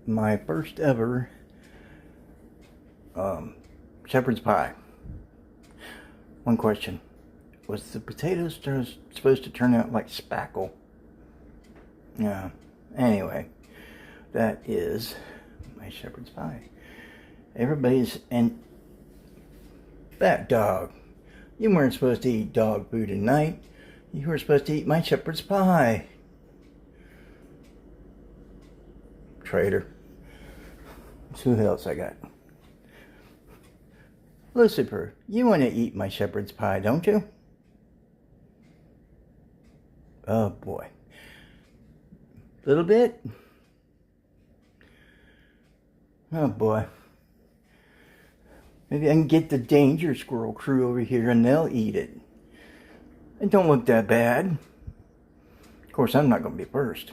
my first ever shepherd's pie. One question. Was the potatoes supposed to turn out like spackle? Yeah. Anyway, that is my shepherd's pie. Everybody's and that dog. You weren't supposed to eat dog food at night. You were supposed to eat my shepherd's pie. Traitor. So who else I got? Lucifer, you want to eat my shepherd's pie, don't you? Oh boy. Little bit? Oh boy. Maybe I can get the Danger Squirrel crew over here and they'll eat it. It don't look that bad. Of course, I'm not going to be first.